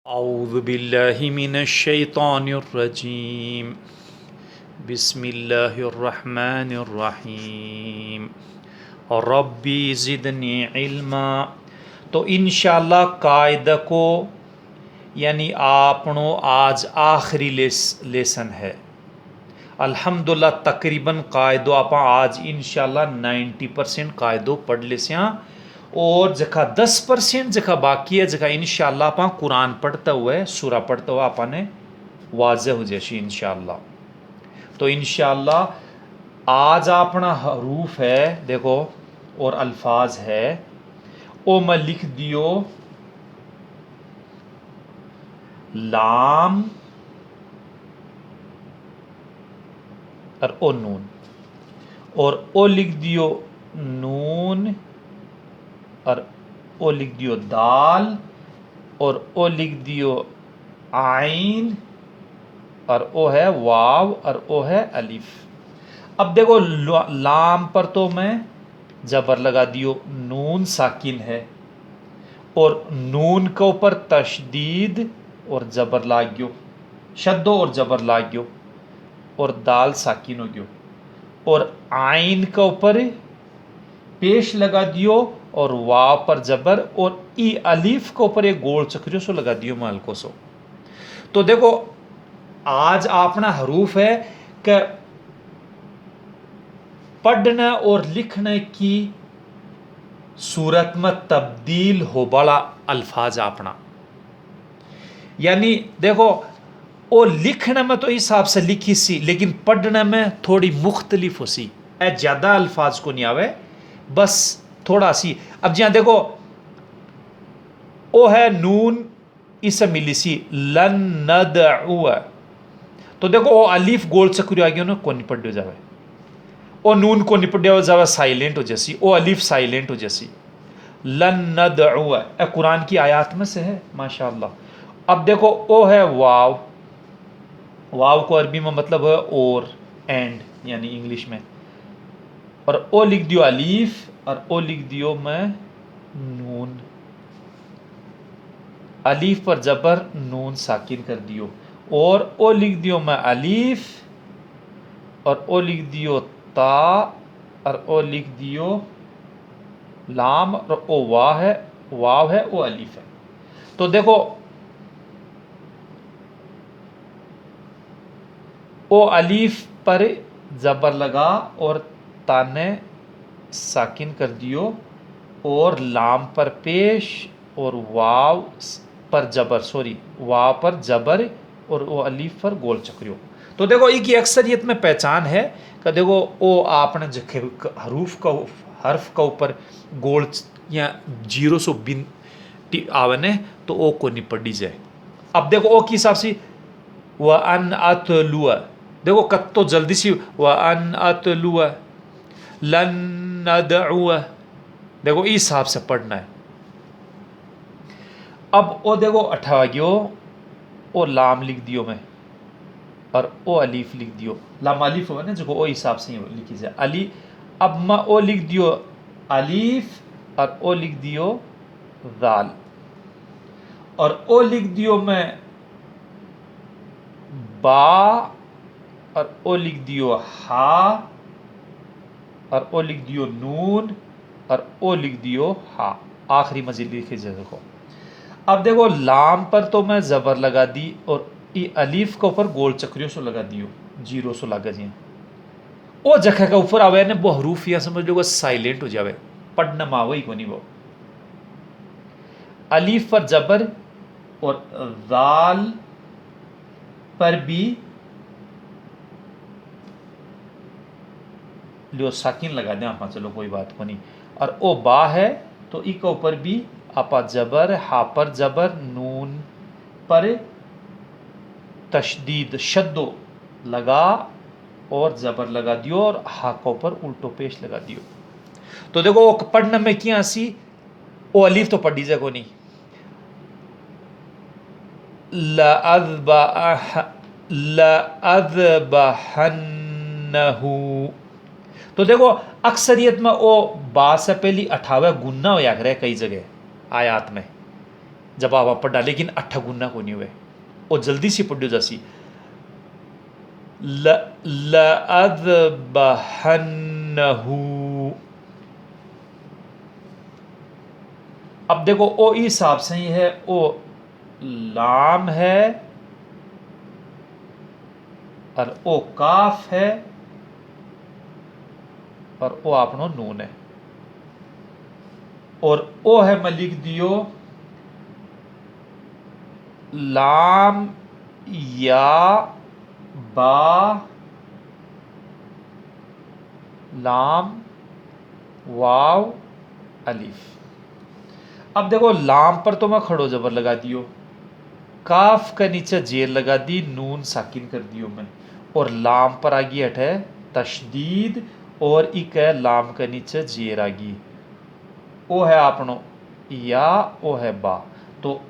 औज़ु बिल्लाहि मिनश्शैतानिर्रजीम बिस्मिल्लाहिर्रहमानिर्रहीम रब्बी ज़िदनी इल्मा। तो इंशाअल्लाह कायदा को यानी आपनो आज आखिरी लेसन है। अल्हम्दुलिल्लाह तकरीबन कायदो आप आज इंशाअल्लाह 90% कायदो पढ़ लेस्यां और जखा 10% जखा बाकी है जखा इंशाअल्लाह आप कुरान पढ़ते हुए सूरा पढ़ते हुए आपने वाज़े हो जैसी इंशाअल्लाह। तो इंशाअल्लाह आज अपना हरूफ है देखो और अल्फाज है ओ मैं लिख दियो लाम और ओ नून और ओ लिख दियो नून और ओ लिख दियो दाल और ओ लिख दियो आइन और ओ है वाव और ओ है अलिफ। अब देखो लाम पर तो मैं जबर लगा दियो, नून साकिन है और नून के ऊपर तशदीद और जबर लाग गयो, शद्दो और जबर लाग गयो और दाल साकिन हो गयो और आइन के ऊपर पेश लगा दियो और वाव पर जबर और ई अलीफ के ऊपर एक गोल चक्रियो सो लगा दियो मालको सो। तो देखो आज अपना हरूफ है कि पढ़ने और लिखने की सूरत में तब्दील हो बड़ा अल्फाज अपना, यानी देखो वो लिखने में तो इस हिसाब से लिखी सी लेकिन पढ़ने में थोड़ी मुख्तलिफ हो सी, ज़्यादा अल्फाज को नहीं आवे बस थोड़ा सी। अब जहाँ देखो ओ है नून इसे मिली सी लन नदउ, तो देखो ओ अलीफ गोल चक्रियो आ गया ना को नहीं पढ़ जावे, ओ नून को नहीं पढ़ जावे साइलेंट हो जैसी, ओ अलीफ साइलेंट हो जैसी लन नदउ कुरान की आयत में से है माशाअल्लाह। अब देखो ओ है वाव, वाव को अरबी में मतलब है और एंड यानी इंग्लिश में, और ओ लिख दियो अलीफ और ओ लिख दियो मैं नून, अलीफ पर जबर नून साकिन कर दियो और ओ लिख दियो मैं अलीफ और ओ लिख दियो ता और ओ लिख दियो लाम और ओ वाव है ओ अलीफ है। तो देखो ओ अलीफ पर जबर लगा और ताने साकिन कर दियो और लाम पर पेश और वाव पर जबर वाव पर जबर और वो अलीफ पर गोल चक्रियो। तो देखो एक अक्सरियत में पहचान है कि देखो ओ आपने जखे हरूफ का हर्फ का ऊपर गोल या जीरो सो बिन आवने तो ओ को नहीं पढ़ी जाए। अब देखो ओ की हिसाब से व अन अतलुआ, देखो कत तो जल्दी सी व अन अतलुआ लन नदउआ, देखो इस हिसाब से पढ़ना है। अब ओ देखो अठा गयो ओ लाम लिख दियो मैं और ओ अलीफ लिख दियो, लाम अलीफ हो ना जो ओ हिसाब से लिखी जाए अली। अब मैं ओ लिख दियो अलीफ और ओ लिख दियो दाल और ओ लिख दियो मैं बा और ओ लिख दियो हा और ओ लिख दियो नून और ओ लिख दियो हा, आखिरी मजीद लिखे जाए देखो। अब देखो लाम पर तो मैं जबर लगा दी और ई अलीफ के ऊपर गोल चक्रियों सो लगा दियो, जीरो सो लगा जी ओ जगह का ऊपर आवे ने वो हरूफ या समझ लो साइलेंट हो जावे, पढ़ना मावो ही को नहीं वो। अलीफ पर जबर और दाल पर भी लियो साकिन लगा दें आप, चलो कोई बात को नहीं। और ओ बा है तो ई के ऊपर भी आपा जबर, हा पर जबर, नून पर तशदीद शद्दो लगा और जबर लगा दियो और हा के ऊपर उल्टो पेश लगा दियो। तो देखो वो पढ़ने में क्या सी ओ अलीफ तो पढ़ी जाए को नहीं, लअज़बहन्नहु, तो देखो अक्सरियत में ओ बा से पहली 58 गुन्ना होया करे कई जगह आयात में, जब आप पढ़ा, लेकिन अट्ठा गुना को नहीं हुए और जल्दी से पढ़ो जैसी लअज़बहन्नहु। अब देखो ओ इस हिसाब से ही है, ओ लाम है और ओ काफ है और ओ आपनो नून है, और ओ है मैं लिख दियो लाम या बा लाम वाव अलिफ। अब देखो लाम पर तो मैं खड़ो जबर लगा दियो, काफ का नीचे जेर लगा दी, नून साकिन कर दियो मैं, और लाम पर आ गई है तशदीद और इक है लाम का नीचे जेर आ गई, ओ है आपनो या ओ है बा। तो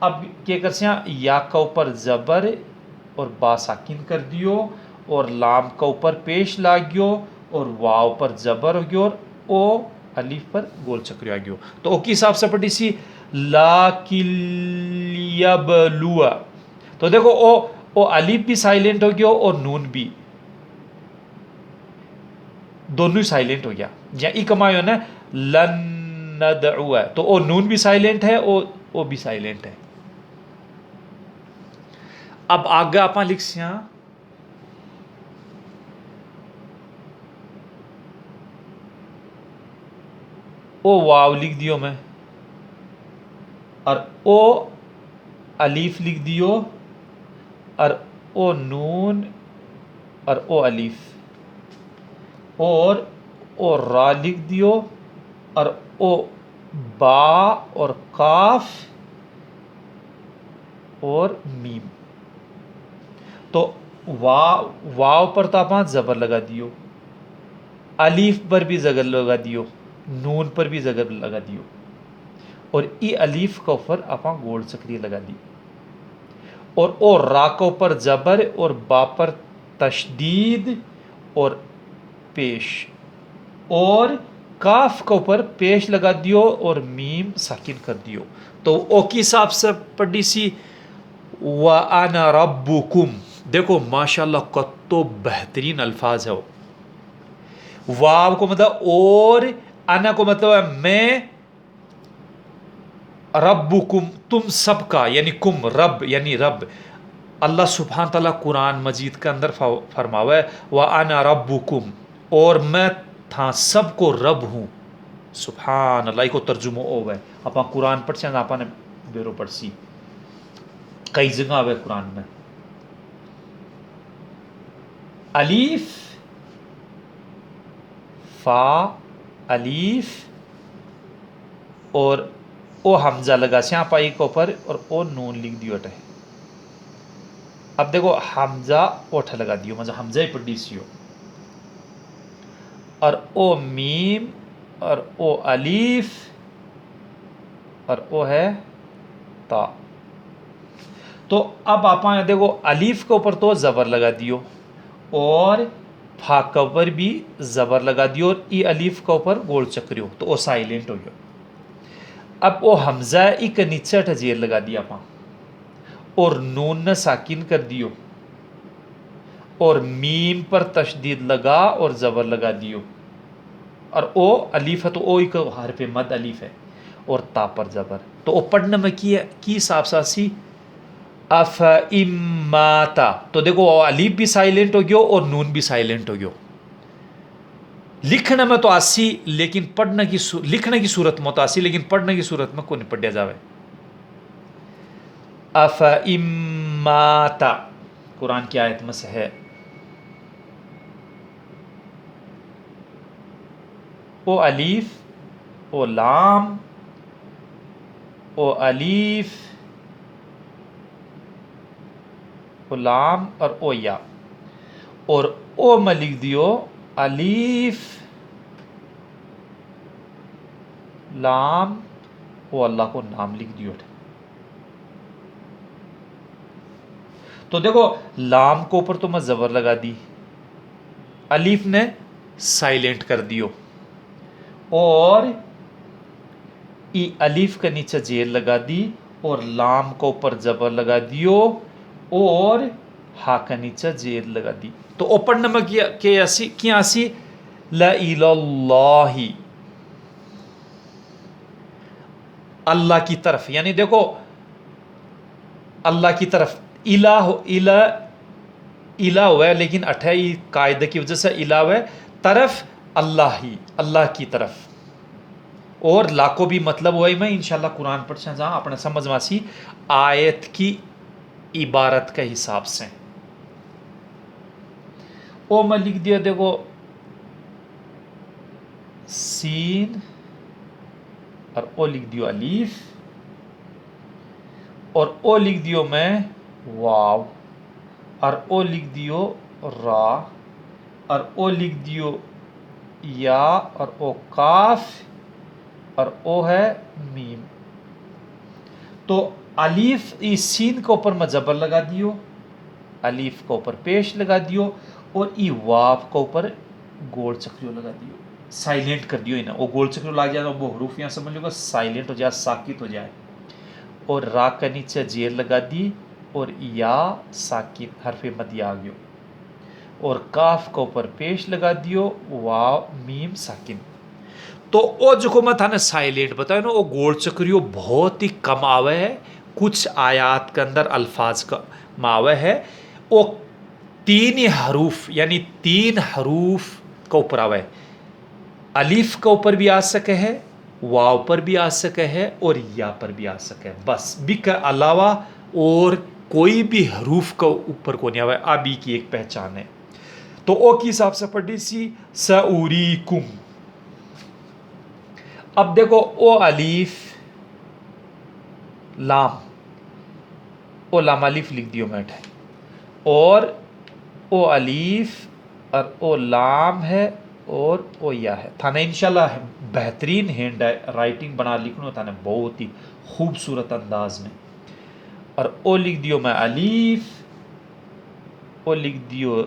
अब क्या कर से या का ऊपर जबर और बा साकिन कर दियो और लाम का ऊपर पेश ला गयो और वाव पर जबर हो गयो और ओ अलीफ पर गोल चक्र आ गयो। तो ओ के हिसाब से पढ़ी सी लाकिल्यबलुआ। तो देखो ओ अलीफ भी साइलेंट हो गयो और नून भी, दोनों ही साइलेंट हो गया। या ई कमायो ना लन नदउ है, तो ओ नून भी साइलेंट है, ओ भी साइलेंट है। अब आगे आप लिख सिया ओ वाव लिख दियो मैं, और ओ अलीफ लिख दियो, और ओ नून और ओ अलीफ, और ओ रा लिख दियो, और ओ बा और काफ और मीम। तो वाव पर तो आप जबर लगा दियो, अलीफ पर भी जबर लगा दियो, नून पर भी जबर लगा दियो, और ई अलीफ के ऊपर आप गोल चक्री लगा दी, और ओ रा के ऊपर जबर और बा पर तशदीद और पेश, और काफ के ऊपर पेश लगा दियो और मीम साकिन कर दियो। तो ओ के हिसाब से पढ़ी सी व अना रब्बुकुम। देखो माशाल्लाह कतो बेहतरीन अल्फाज है वो। वाव को मतलब और, अना को मतलब है मैं, रब्बुकुम तुम सबका, यानी कुम रब यानी रब। अल्लाह सुब्हान तआला कुरान मजीद के अंदर फरमावा है व अना रब्बुकुम, और मैं था सबको रब हूँ। सुब्हान अल्लाह को तर्जुमो हो है, आप कुरान पढ़ से आपने बेरो पढ़सी कई जगह आवे कुरान में। अलीफ फा अलीफ और ओ हमजा लगा से पाई के ऊपर और ओ नून लिख दियो अटे। अब देखो हमजा ओठ लगा दियो, मतलब हमजा ही पढ़ी सी हो, और ओ मीम और ओ अलीफ और ओ है ता। तो अब आप देखो अलीफ के ऊपर तो जबर लगा दियो और फा के ऊपर भी जबर लगा दियो और ई अलीफ के ऊपर गोल चक्रियो, तो ओ साइलेंट हो गयो। अब ओ हमजा ई के नीचे ठजेर लगा दिया आप, और नून ने साकिन कर दियो और मीम पर तशदीद लगा और जबर लगा दियो, और ओ अलीफ है तो ओ एक हरफ मद अलीफ है, और ता पर जबर। तो ओ पढ़ने में की हिसाब सी अफ इमाता। तो देखो अलीफ भी साइलेंट हो गयो और नून भी साइलेंट हो गयो। लिखने में तो आसी, लेकिन पढ़ने की लिखने की सूरत में तो आसी, लेकिन पढ़ने की सूरत में को नहीं पढ़िया जावे। अफ इमाता कुरान की आयत में से है। ओ अलीफ ओ लाम ओ अलीफ ओ लाम और ओ या, और ओ में लिख दियो अलीफ लाम ओ अल्लाह को नाम लिख दियो। तो देखो लाम को ऊपर तो मैं जबर लगा दी, अलीफ ने साइलेंट कर दियो, और ई अलीफ के नीचे जेर लगा दी और लाम को ऊपर जबर लगा दियो और हा का नीचे जेर लगा दी। तो ओ पढ़ने में क्या आसी ला इलल्लाही, अल्लाह की तरफ, यानी देखो अल्लाह की तरफ इला इला इला हुआ है, लेकिन अठाई कायदे की वजह से इला हुआ है, तरफ अल्लाह ही, अल्लाह की तरफ। और लाखों भी मतलब हुआ ही मैं इंशाल्लाह कुरान पढ़ जहाँ अपने समझ मासी आयत की इबारत के हिसाब से ओ मैं लिख दिया देखो सीन और ओ लिख दियो अलीफ और ओ लिख दियो मैं वाव और ओ लिख दियो रा और ओ लिख दियो या और ओ काफ और ओ है मीम। तो अलीफ इस सीन के ऊपर मैं जबर लगा दियो, अलीफ के ऊपर पेश लगा दियो और ई वाव के ऊपर गोल चक्रियो लगा दियो, साइलेंट कर दियो ना। वो गोल चक्रियो लग जाए वो हरूफ यहाँ समझ लो साइलेंट हो जाए, साकित हो जाए। और रा के नीचे जेर लगा दी और या साकित हरफे मदी आ गयो और काफ के ऊपर पेश लगा दियो, वाव मीम साकिन। तो ओ जो मैं थाने साइलेंट बताया ना, वो गोल चक्रियो बहुत ही कम आवे है, कुछ आयात के अंदर अल्फाज का मावे है। वो तीन ही हरूफ यानी तीन हरूफ का ऊपर आवे, अलीफ के ऊपर भी आ सके है, वाव पर भी आ सके है और या पर भी आ सके है, बस बी के अलावा और कोई भी हरूफ का ऊपर को नहीं आवे। अभी की एक पहचान है। तो ओ की हिसाब से पढ़ी सी सऊरीकुम। अब देखो ओ अलीफ लाम, ओ लाम अलीफ लिख दियो मैंने, और ओ अलीफ और ओ लाम है और ओ या है। थाने इंशाल्लाह बेहतरीन हैंड राइटिंग बना लिखनो थाने बहुत ही खूबसूरत अंदाज में। और ओ लिख दियो मैं अलीफ, ओ लिख दियो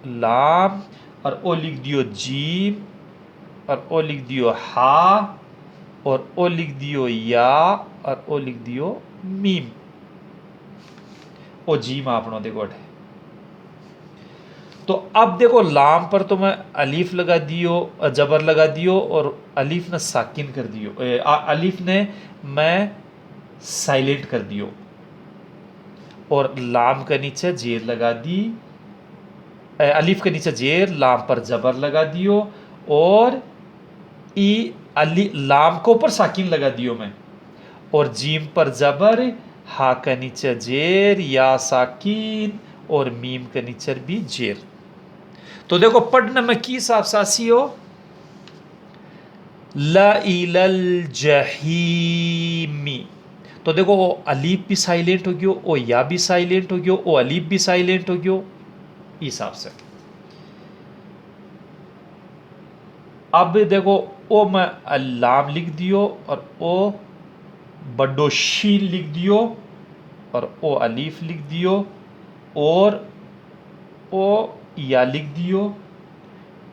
लाम और ओ लिख दियो जीम और ओ लिख दियो हा और ओ लिख दियो या और ओ लिख दियो मीम। ओ जीम आपनो देखो है। तो अब देखो लाम पर तो मैं अलीफ लगा दियो, जबर लगा दियो और अलीफ ने साकिन कर दियो, अलीफ ने मैं साइलेंट कर दियो और लाम के नीचे जेर लगा दी, अलीफ के नीचे जेर, लाम पर जबर लगा दियो और ई अली लाम को ऊपर साकिन लगा दियो मैं और जीम पर जबर, हा के नीचे जेर, या साकिन और मीम के नीचे भी जेर। तो देखो पढ़ने में की हिसाब सासी हो ला इलल जहीमी। तो देखो वो अलीफ भी साइलेंट हो गयो, ओ या भी साइलेंट हो गयो, ओ अलीफ भी साइलेंट हो गयो हिसाब से। अब देखो ओ मैं अल्लाम लिख दियो और ओ बड्डो शीन लिख दियो और ओ अलीफ लिख दियो और ओ या लिख दियो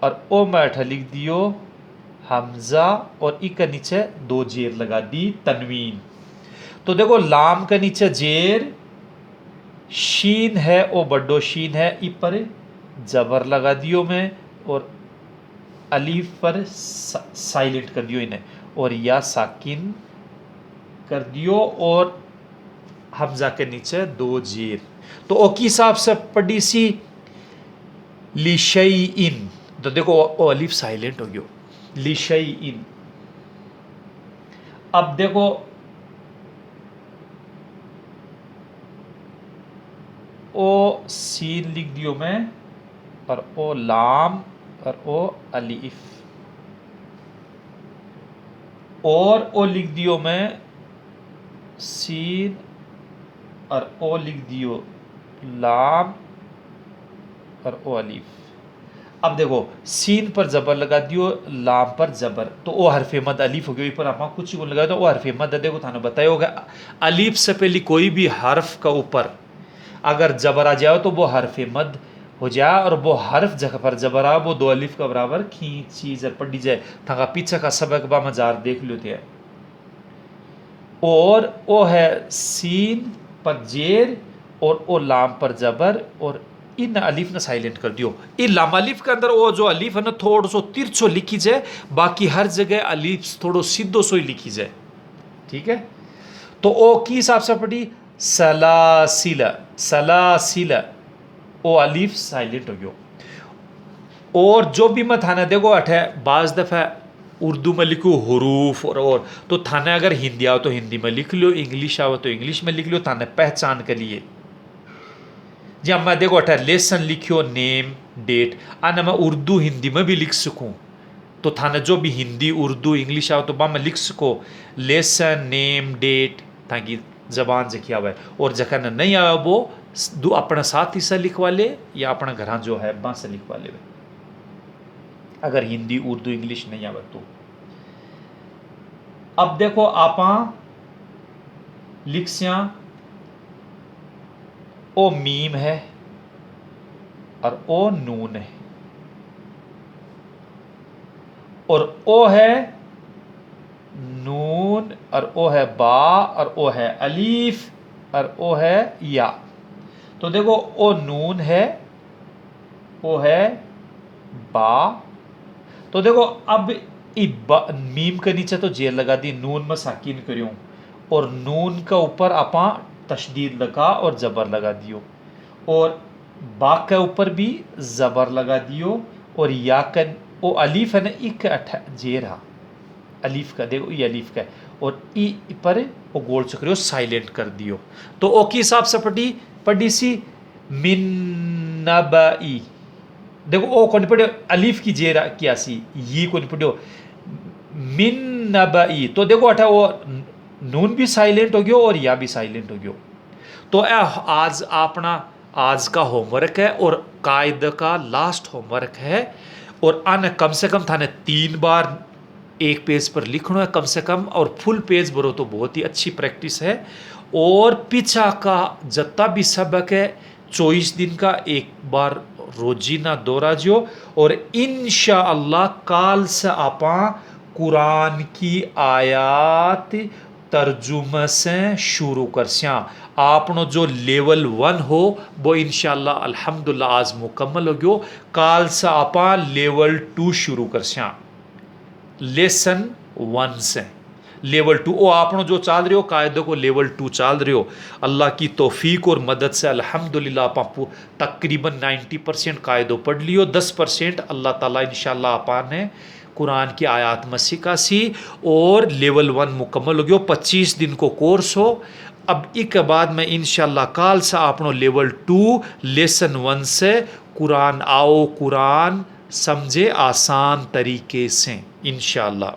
और ओ मैठा लिख दियो हमजा और ई के नीचे दो जेर लगा दी तनवीन। तो देखो लाम के नीचे जेर, शीन है ओ बड्डो शीन है, ई पर जबर लगा दियो मैं और अलीफ पर साइलेंट कर दियो इन्हें और या साकिन कर दियो और हमजा के नीचे दो जेर। तो ओ की हिसाब से पढ़ी सी लिशई इन। तो देखो ओ अलीफ साइलेंट हो गयो लिशई इन। अब देखो ओ सीन लिख दियो मैं और ओ लाम और ओ अलीफ और ओ लिख दियो मैं सीन और ओ लिख दियो लाम और ओ अलीफ। अब देखो सीन पर जबर लगा दियो, लाम पर जबर, तो ओ हरफे मद अलीफ हो गयो। पर आप कुछ को लगा तो ओ हरफे मद देखो थाने बताया होगा अलीफ से पहले कोई भी हर्फ का ऊपर अगर जबर आ जाए तो वो हरफे मद हो जाए और वो हर्फ जगह पर जबर आ वो दो अलीफ का बराबर खींची जर पढ़ी जाए। था पीछे का सबक बा मजार देख लो थे। और ओ है सीन पर जेर और ओ लाम पर जबर और इन अलिफ ने साइलेंट कर दियो। इन लाम अलिफ के अंदर वो जो अलिफ है ना थोड़ा सो तिरछो लिखी जाए, बाकी हर जगह अलिफ थोड़ो सीधो सो ही लिखी जाए। ठीक है, तो ओ की हिसाब से पढ़ी सलासिला, सलासिला, ओ अलिफ साइलेंट हो गयो। और जो भी मैं थाने देखो अठे बाज दफ़ा उर्दू में लिखूँ हरूफ और तो थाने अगर हिंदी आओ तो हिंदी में लिख लो, इंग्लिश आओ तो इंग्लिश में लिख लो, थाने पहचान के लिए। जब मैं देखो अठे लेसन लिखियो नेम डेट, आना मैं उर्दू हिंदी में भी लिख सकूँ, तो थाने जो भी हिंदी उर्दू इंग्लिश आओ तो बा मैं लिख सको लेसन नेम डेट ताकि जबान से किया हुआ है। और जखन नहीं आया वो अपने साथ ही से लिखवा ले या अपना घर जो है बा से लिखवा ले, अगर हिंदी उर्दू इंग्लिश नहीं आवे तो। अब देखो आपा लिखसिया ओ मीम है और ओ नून है और ओ है नून और ओ है बा और ओ है अलीफ और ओ है या। तो देखो ओ नून है, ओ है बा, तो देखो अब मीम के नीचे तो जेर लगा दी, नून में साकिन करियो और नून का ऊपर आपा तशदीद लगा और जबर लगा दियो और बा के ऊपर भी जबर लगा दियो और या का ओ अलीफ है ना एक जेर हा अलीफ का, देखो ये अलीफ का और ई पर वो गोल चक्रियो साइलेंट कर दियो। तो ओ की हिसाब से पढ़ी सी मिन नबई, देखो ओ कौन पढ़ो अलीफ की जेर क्या सी ये कौन पढ़ो मिन नबई, तो देखो अठा वो नून भी साइलेंट हो गयो और या भी साइलेंट हो गयो। तो आज अपना आज का होमवर्क है और कायदे का लास्ट होमवर्क है और आने कम से कम थाने 3 बार एक पेज पर लिखना है कम से कम, और फुल पेज भरो तो बहुत ही अच्छी प्रैक्टिस है। और पीछा का जितना भी सबक है 24 दिन का एक बार रोजीना दोहरा जो, और इंशाअल्लाह काल से आपा कुरान की आयात तर्जुमे से शुरू कर स्या। आपनो जो लेवल 1 हो वो इंशाअल्लाह अल्हम्दुलिल्लाह आज मुकम्मल हो गयो, काल से आपा लेवल 2 शुरू कर स्या, लेसन 1 से लेवल 2। ओ आपनो जो चाल रहे हो कायदे को लेवल 2 चाल रहे हो, अल्लाह की तौफीक और मदद से अल्हम्दुलिल्लाह आप तकरीबन 90% कायदो पढ़ लियो, 10% अल्लाह ताला इंशाअल्लाह आपा ने कुरान की आयात में सिखा सी और लेवल 1 मुकम्मल हो गयो। 25 दिन को कोर्स हो। अब एक बाद में इंशाअल्लाह काल से आपनो लेवल 2 लेसन 1 से कुरान आओ, कुरान समझे आसान तरीके से इंशाअल्लाह।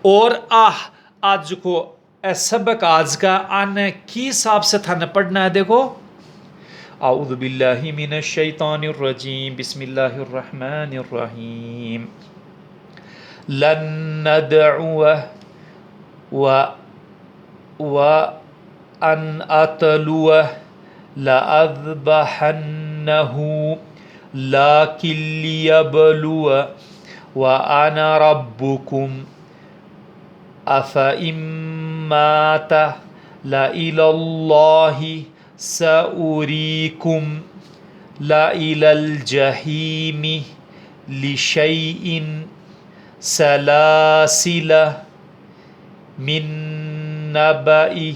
और आज को सबक आज का आने की हिसाब से था न पढ़ना है। देखो आऊज़ु बिल्लाहि मिनश शैतानिर रजीम, बिस्मिल्लाहिर रहमानिर रहीम। लन नदअु व अन अतलुव लअज़बहन्नहु लाकिन लियबलुव व अना रब्बुकुम अफ़इम्मात लइलल्लाहि सउरीकुम लइलल जहीमी लिशैइन सलासिल मिन नबई